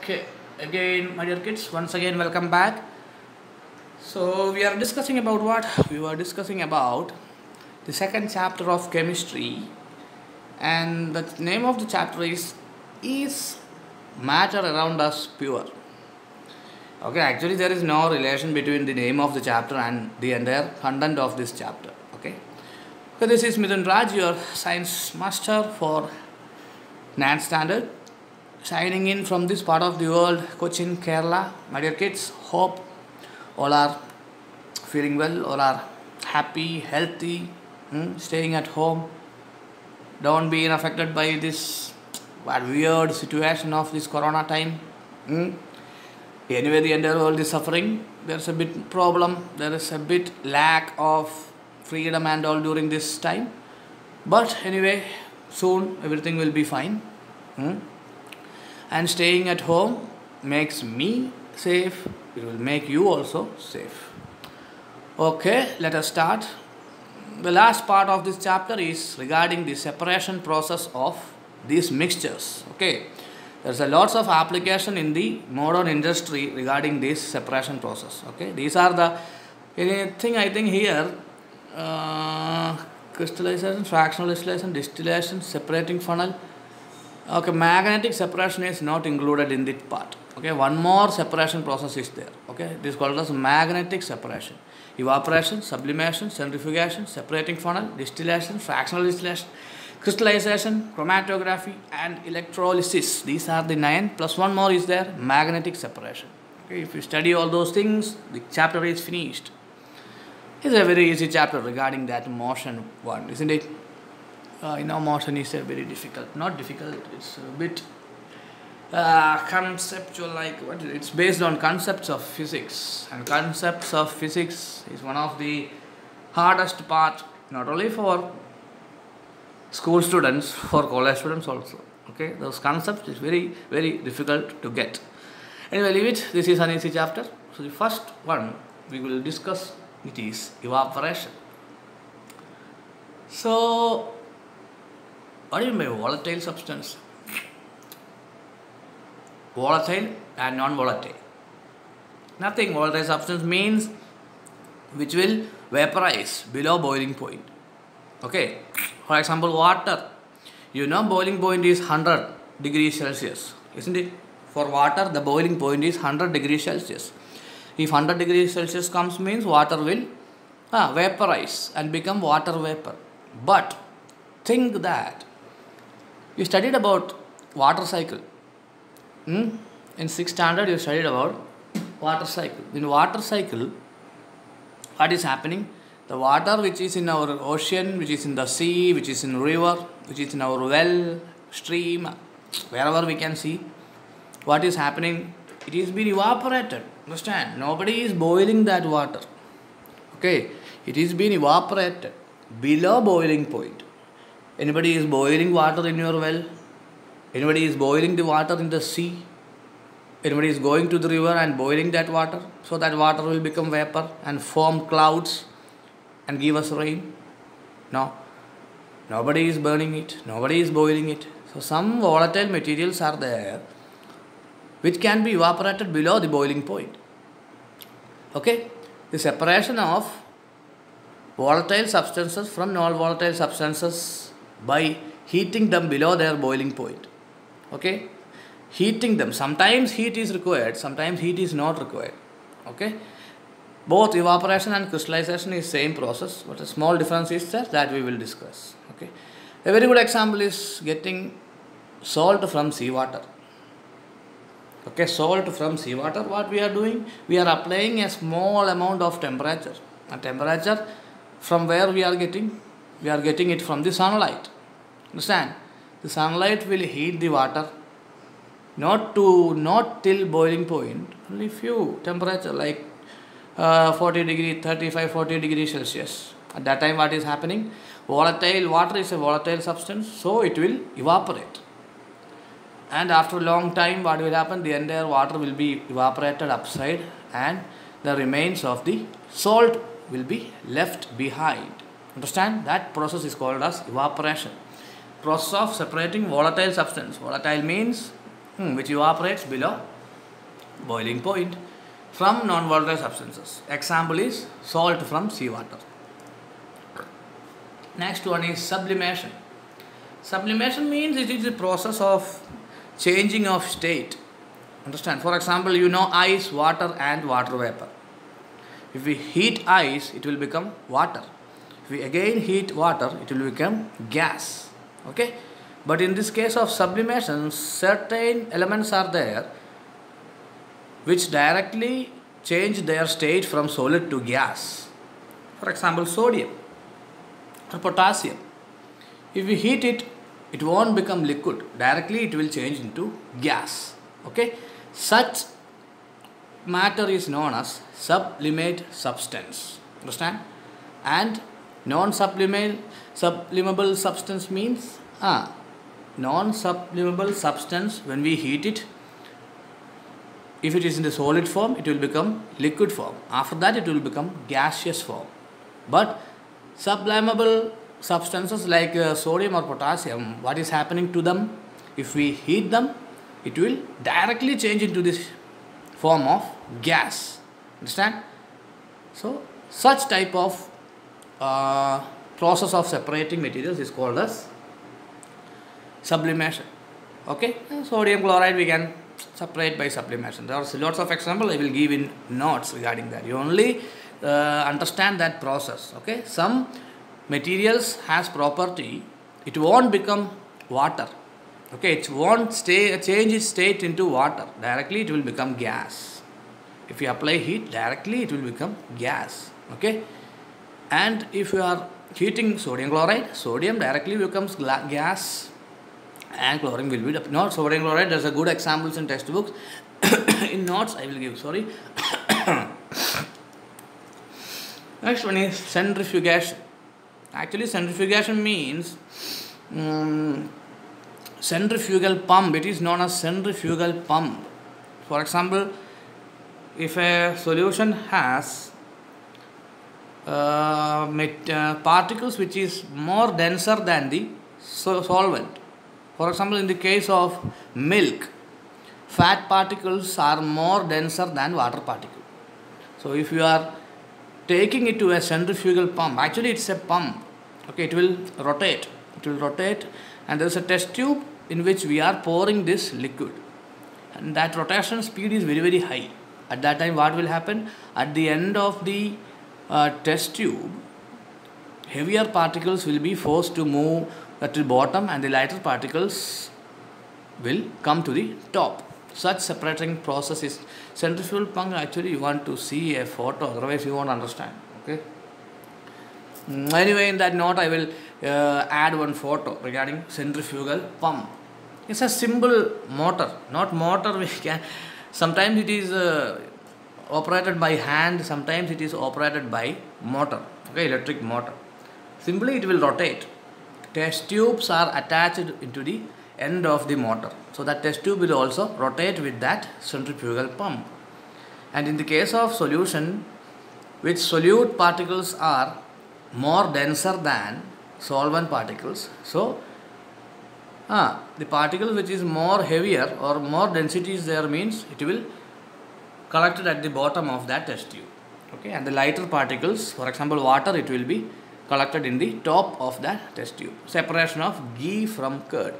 Okay, again, my dear kids, once again, welcome back. So, we are discussing about what? We were discussing about the second chapter of chemistry, and the name of the chapter is Matter Around Us Pure? Okay, actually, there is no relation between the name of the chapter and the entire content of this chapter. Okay, so this is Mithun Raj, your science master for 9th standard, signing in from this part of the world, Cochin, Kerala. My dear kids, hope all are feeling well, all are happy, healthy, staying at home. Don't be affected by this weird situation of this corona time. Anyway, the entire world is suffering. There's a bit problem. There is a bit lack of freedom and all during this time. But anyway, soon everything will be fine. And staying at home makes me safe. It will make you also safe. Okay, let us start. The last part of this chapter is regarding the separation process of these mixtures. Okay, there's a lots of application in the modern industry regarding this separation process. Okay, these are the anything I think here. Crystallization, fractional distillation, distillation, separating funnel. Okay, magnetic separation is not included in that part. Okay, one more separation process is there. Okay, this is called as magnetic separation. Evaporation, sublimation, centrifugation, separating funnel, distillation, fractional distillation, crystallization, chromatography, and electrolysis. These are the 9. Plus one more is there, magnetic separation. Okay, if you study all those things, the chapter is finished. It's a very easy chapter regarding that motion one, isn't it? Motion is a very difficult, not difficult, it's a bit conceptual, like what it's based on concepts of physics, and concepts of physics is one of the hardest part, not only for school students, for college students also. Okay, those concepts is very, very difficult to get. Anyway, leave it. This is an easy chapter. So the first one we will discuss, it is evaporation. So what do you mean by volatile substance? Volatile and non-volatile. Nothing. Volatile substance means which will vaporize below boiling point. Okay. For example, water. You know boiling point is 100 degrees Celsius, isn't it? For water, the boiling point is 100 degrees Celsius. If 100 degrees Celsius comes, means water will vaporize and become water vapor. But think that you studied about water cycle. In 6th standard, you studied about water cycle. In water cycle, what is happening? The water which is in our ocean, which is in the sea, which is in river, which is in our well, stream, wherever we can see, what is happening? It is being evaporated. Understand? Nobody is boiling that water. Okay, it is being evaporated below boiling point. Anybody is boiling water in your well? Anybody is boiling the water in the sea? Anybody is going to the river and boiling that water? So that water will become vapor and form clouds and give us rain? No. Nobody is burning it. Nobody is boiling it. So some volatile materials are there which can be evaporated below the boiling point. Okay? The separation of volatile substances from non-volatile substances by heating them below their boiling point. Okay? Heating them. Sometimes heat is required, sometimes heat is not required. Okay? Both evaporation and crystallization is same process, but a small difference is there that we will discuss. Okay? A very good example is getting salt from seawater. Okay, salt from seawater, what we are doing? We are applying a small amount of temperature. A temperature from where we are getting? We are getting it from the sunlight. Understand? The sunlight will heat the water, not till boiling point, only few temperature like 40 degree, 35, 40 degrees Celsius. At that time what is happening? Volatile water is a volatile substance, so it will evaporate. And after a long time, what will happen? The entire water will be evaporated upside and the remains of the salt will be left behind. Understand? That process is called as evaporation. Process of separating volatile substance. Volatile means which evaporates below boiling point from non-volatile substances. Example is salt from seawater. Next one is sublimation. Sublimation means it is the process of changing of state. Understand? For example, you know ice, water and water vapor. If we heat ice, it will become water. If we again heat water, it will become gas. Okay? But in this case of sublimation, certain elements are there which directly change their state from solid to gas. For example, sodium or potassium. If we heat it, it won't become liquid. Directly it will change into gas. Okay? Such matter is known as sublimate substance. Understand? And non-sublimable substance means non-sublimable substance, when we heat it, if it is in the solid form, it will become liquid form. After that, it will become gaseous form. But sublimable substances like sodium or potassium, what is happening to them? If we heat them, it will directly change into this form of gas. Understand? So, such type of process of separating materials is called as sublimation. Okay? Sodium chloride we can separate by sublimation. There are lots of examples I will give in notes regarding that. You only understand that process. Okay? Some materials has property, it won't become water. Okay? It won't change its state into water. Directly it will become gas. If you apply heat, directly it will become gas. Okay? And if you are heating sodium chloride, sodium directly becomes gas and chlorine will be not sodium chloride. There's a good examples in textbooks. In notes I will give. Sorry. Next one is centrifugation. Actually, centrifugation means centrifugal pump. It is known as centrifugal pump. For example, if a solution has particles which is more denser than the solvent. For example, in the case of milk, fat particles are more denser than water particles. So, if you are taking it to a centrifugal pump, actually it's a pump. Okay, it will rotate. It will rotate, and there is a test tube in which we are pouring this liquid, and that rotation speed is very, very high. At that time, what will happen? At the end of the test tube, heavier particles will be forced to move to the bottom and the lighter particles will come to the top. Such separating process is centrifugal pump. Actually, you want to see a photo, otherwise you won't understand. Okay. Anyway, in that note, I will add one photo regarding centrifugal pump. It's a simple motor, not motor. We can sometimes it is operated by hand, sometimes it is operated by motor. Okay, electric motor. Simply, it will rotate. Test tubes are attached into the end of the motor. So that test tube will also rotate with that centrifugal pump. And in the case of solution, which solute particles are more denser than solvent particles. So the particle which is more heavier or more density is there means it will collected at the bottom of that test tube. Okay, and the lighter particles, for example water, it will be collected in the top of that test tube. Separation of ghee from curd.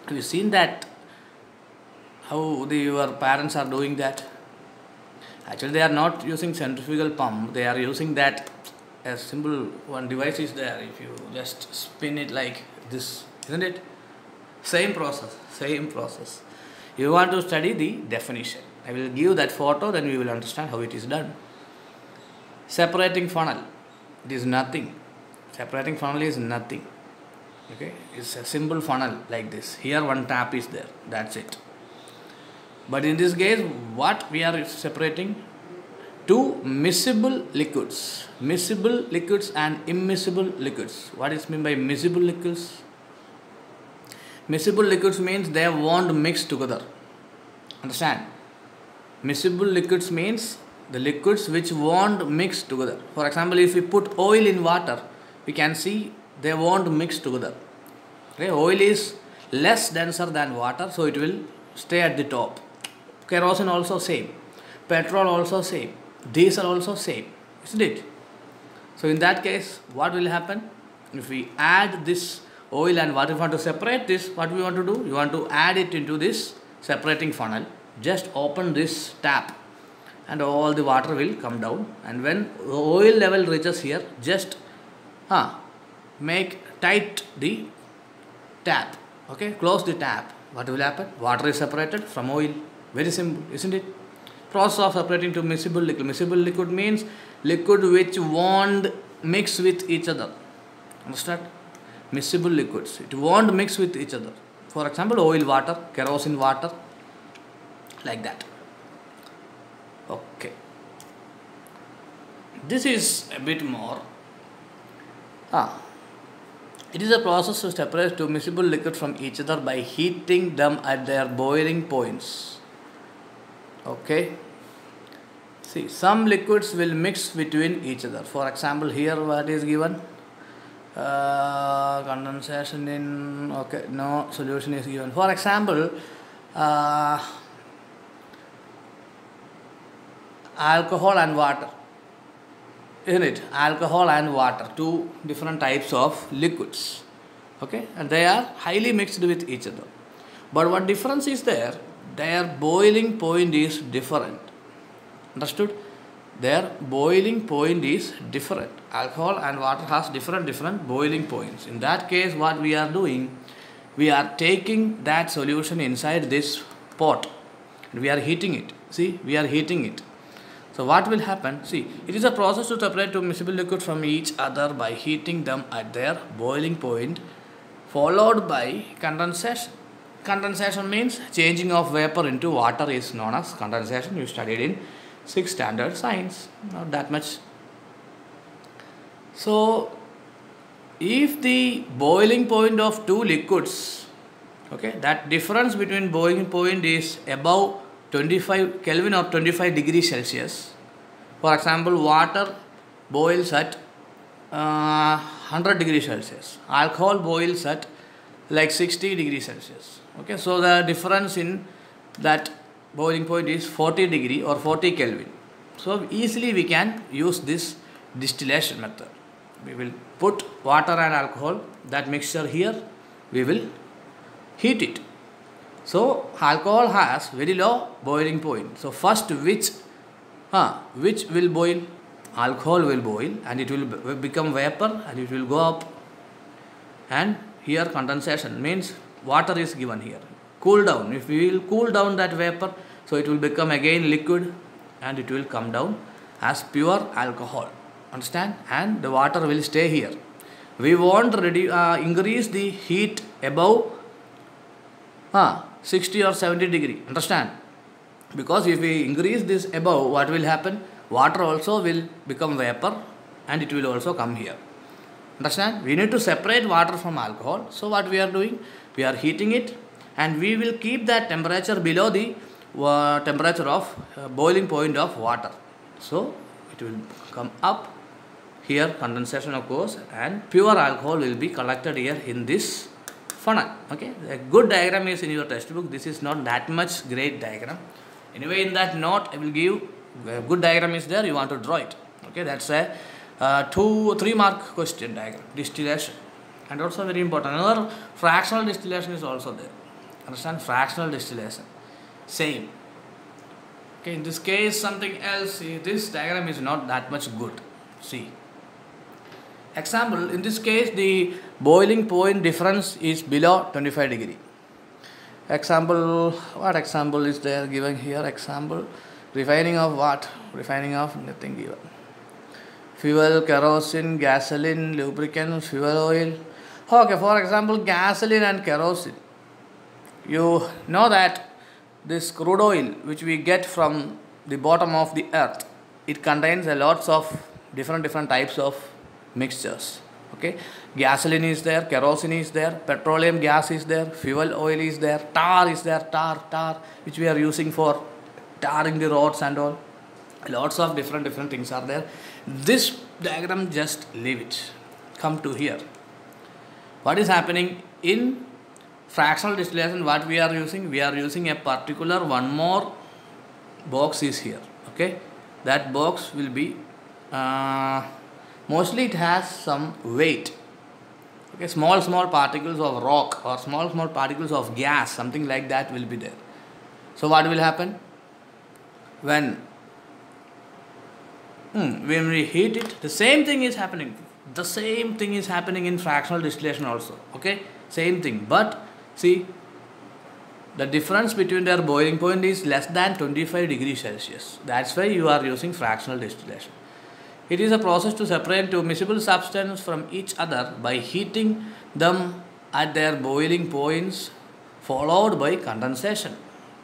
Have you seen that? How your parents are doing that? Actually, they are not using centrifugal pump. They are using that a simple one device is there. If you just spin it like this, isn't it? Same process. Same process. You want to study the definition. I will give that photo, then we will understand how it is done. Separating funnel. It is nothing. Separating funnel is nothing. Okay, it's a simple funnel like this. Here one tap is there. That's it. But in this case, what we are separating? Two miscible liquids. Miscible liquids and immiscible liquids. What is meant by miscible liquids? Miscible liquids means they won't mix together. Understand? Miscible liquids means the liquids which won't mix together. For example, if we put oil in water, we can see they won't mix together. Okay? Oil is less denser than water, so it will stay at the top. Kerosene also same, petrol also same, diesel also same, isn't it? So in that case, what will happen? If we add this oil and what, if we want to separate this, what we want to do? You want to add it into this separating funnel. Just open this tap and all the water will come down, and when the oil level reaches here, just make tight the tap. Okay, close the tap. What will happen? Water is separated from oil. Very simple, isn't it? Process of separating to miscible liquid. Miscible liquid means liquid which won't mix with each other. Understand? Miscible liquids. It won't mix with each other. For example, oil water, kerosene water, like that. Okay. This is a bit more. It is a process to separate two miscible liquids from each other by heating them at their boiling points. Okay. See, some liquids will mix between each other. For example, here what is given? Condensation in, okay, no solution is given. For example, alcohol and water, isn't it? Alcohol and water, two different types of liquids. Okay, and they are highly mixed with each other. But what difference is there? Their boiling point is different. Understood? Their boiling point is different. Alcohol and water has different boiling points. In that case, what we are doing, we are taking that solution inside this pot and we are heating it. See, we are heating it. So what will happen? See, it is a process to separate two miscible liquids from each other by heating them at their boiling point, followed by condensation. Condensation means changing of vapor into water is known as condensation. You studied in 6th standard science, not that much. So, if the boiling point of two liquids, okay, that difference between boiling point is above 25 Kelvin or 25 degrees Celsius. For example, water boils at 100 degrees Celsius. Alcohol boils at like 60 degrees Celsius. Okay, so the difference in that boiling point is 40 degree or 40 Kelvin. So easily we can use this distillation method. We will put water and alcohol, that mixture here, we will heat it. So alcohol has very low boiling point. So first which will boil? Alcohol will boil and it will become vapor and it will go up. And here condensation means water is given here. Cool down. If we will cool down that vapor, so it will become again liquid and it will come down as pure alcohol. Understand? And the water will stay here. We won't increase the heat above 60 or 70 degree. Understand? Because if we increase this above, what will happen? Water also will become vapor and it will also come here. Understand? We need to separate water from alcohol. So what we are doing? We are heating it and we will keep that temperature below the temperature of boiling point of water. So it will come up. Here condensation occurs and pure alcohol will be collected here in this funnel. Okay, a good diagram is in your textbook. This is not that much great diagram. Anyway, in that note, I will give a good diagram is there. You want to draw it. Okay, that's a 2-3 mark question diagram. Distillation, and also very important. Another fractional distillation is also there. Understand? Fractional distillation, same. Okay, in this case, something else. See, this diagram is not that much good. See. Example, in this case, the boiling point difference is below 25 degree. Example, what example is there given here? Example, refining of what? Refining of nothing given. Fuel, kerosene, gasoline, lubricant, fuel oil. Okay, for example, gasoline and kerosene. You know that this crude oil which we get from the bottom of the earth, it contains a lots of different types of mixtures. Okay, gasoline is there, kerosene is there, petroleum gas is there, fuel oil is there, tar is there, tar which we are using for tarring the roads and all. Lots of different things are there. This diagram, just leave it. Come to here. What is happening in fractional distillation, what we are using a particular one more box is here. Okay, that box will be mostly it has some weight. Okay, small particles of rock or small particles of gas, something like that will be there. So what will happen when we heat it? The same thing is happening. The same thing is happening in fractional distillation also. Okay, same thing. But see, the difference between their boiling point is less than 25 degrees Celsius. That's why you are using fractional distillation. It is a process to separate two miscible substances from each other by heating them at their boiling points, followed by condensation.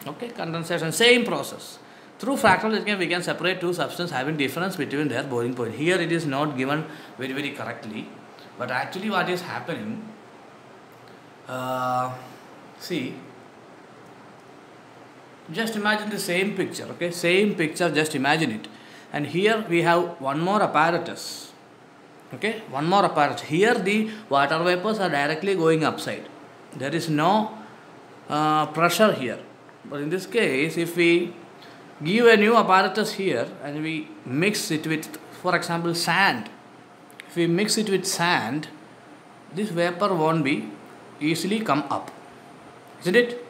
Okay, condensation, same process. Through fractional distillation, we can separate two substances having difference between their boiling point. Here it is not given very correctly, but actually what is happening, see, just imagine the same picture, okay, same picture, just imagine it. And here we have one more apparatus, okay, one more apparatus. Here the water vapors are directly going upside. There is no pressure here. But in this case, if we give a new apparatus here and we mix it with, for example, sand. If we mix it with sand, this vapor won't be easily come up, isn't it?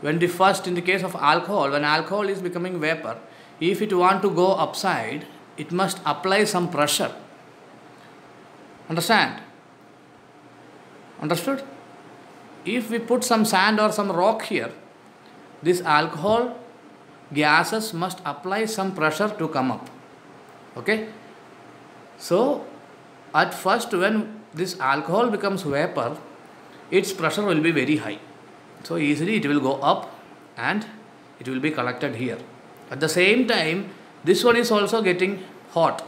When the first, in the case of alcohol, when alcohol is becoming vapor, if it want to go upside, it must apply some pressure. Understand? Understood? If we put some sand or some rock here, this alcohol gases must apply some pressure to come up. Okay? So, at first when this alcohol becomes vapor, its pressure will be very high. So, easily it will go up and it will be collected here. At the same time, this one is also getting hot.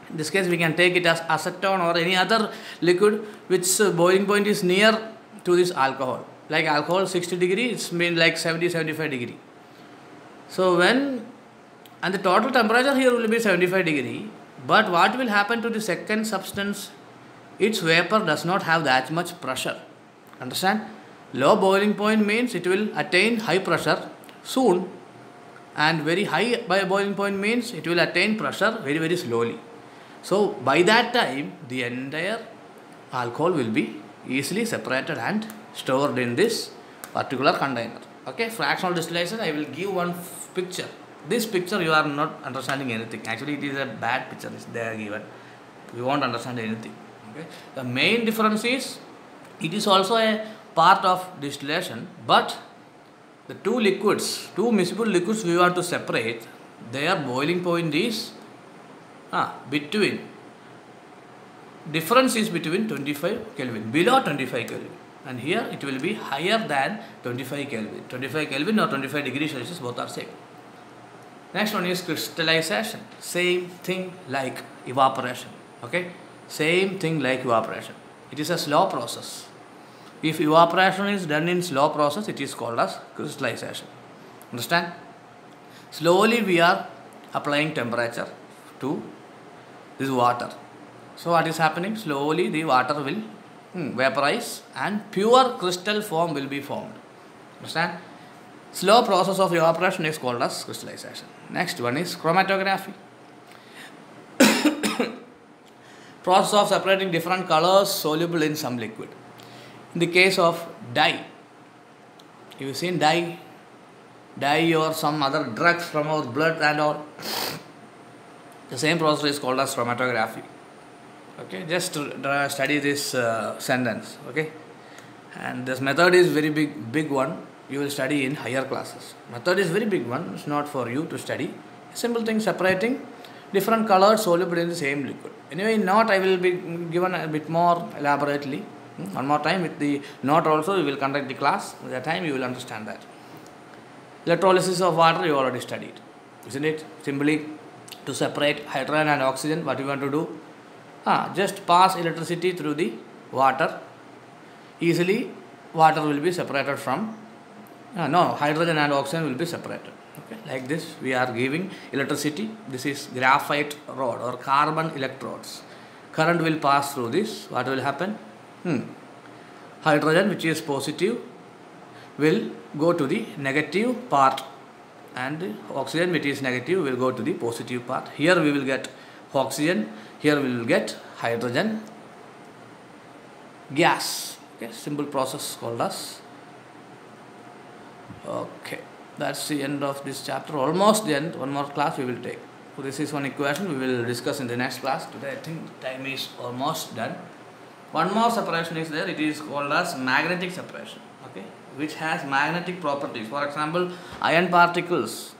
In this case, we can take it as acetone or any other liquid which boiling point is near to this alcohol. Like alcohol 60 degree, it's mean like 70-75 degree. So and the total temperature here will be 75 degree, but what will happen to the second substance? Its vapor does not have that much pressure. Understand? Low boiling point means it will attain high pressure soon, and very high by boiling point means it will attain pressure very slowly. So by that time, the entire alcohol will be easily separated and stored in this particular container. Okay, fractional distillation, I will give one picture. This picture you are not understanding anything. Actually, it is a bad picture they are given. You won't understand anything. Okay, the main difference is it is also a part of distillation, but the two miscible liquids we want to separate, their boiling point is between, difference is between 25 Kelvin, below 25 Kelvin. And here it will be higher than 25 Kelvin. 25 Kelvin or 25 degrees Celsius, both are same. Next one is crystallization. Same thing like evaporation. Okay, same thing like evaporation. It is a slow process. If evaporation is done in slow process, it is called as crystallization. Understand? Slowly we are applying temperature to this water. So what is happening? Slowly the water will vaporize and pure crystal form will be formed. Understand? Slow process of evaporation is called as crystallization. Next one is chromatography. Process of separating different colors soluble in some liquid. In the case of dye, you seen dye or some other drugs from our blood and all. The same process is called as chromatography. Okay, just study this sentence. Okay, and this method is very big one. You will study in higher classes. Method is very big one. It's not for you to study. Simple thing, separating different colors soluble in the same liquid. Anyway, in note I will be given a bit more elaborately. One more time with the note also we will conduct the class. At that time you will understand that. Electrolysis of water you already studied, isn't it? Simply to separate hydrogen and oxygen, what you want to do? Just pass electricity through the water. Easily water will be separated from hydrogen and oxygen will be separated. Okay, like this we are giving electricity. This is graphite rod or carbon electrodes. Current will pass through this. What will happen? hydrogen, which is positive, will go to the negative part, and oxygen, which is negative, will go to the positive part. Here we will get oxygen, here we will get hydrogen gas. Okay, simple process called as. Okay, that's the end of this chapter. Almost the end. One more class we will take. So this is one equation we will discuss in the next class. Today I think time is almost done. One more separation is there. It is called as magnetic separation. Okay, which has magnetic properties. For example, iron particles,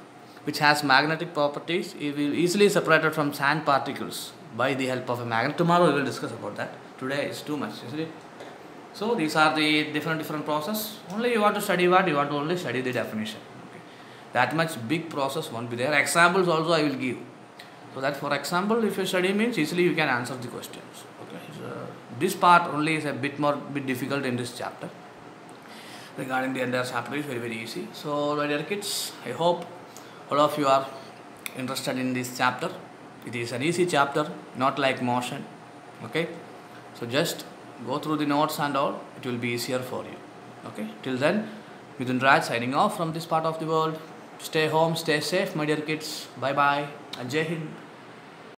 which has magnetic properties, it will easily separated from sand particles by the help of a magnet. Tomorrow we will discuss about that. Today is too much, isn't it? So these are the different process. Only you want to study what? You want to only study the definition. Okay. That much big process won't be there. Examples also I will give. So that for example, if you study means easily you can answer the questions. Okay. So this part only is a bit difficult in this chapter. Regarding the entire chapter is very easy. So my dear kids, I hope all of you are interested in this chapter. It is an easy chapter, not like motion. Okay. So just go through the notes and all, it will be easier for you. Okay, till then, Mithun Raj signing off from this part of the world. Stay home, stay safe, my dear kids. Bye bye, and Jai Hind.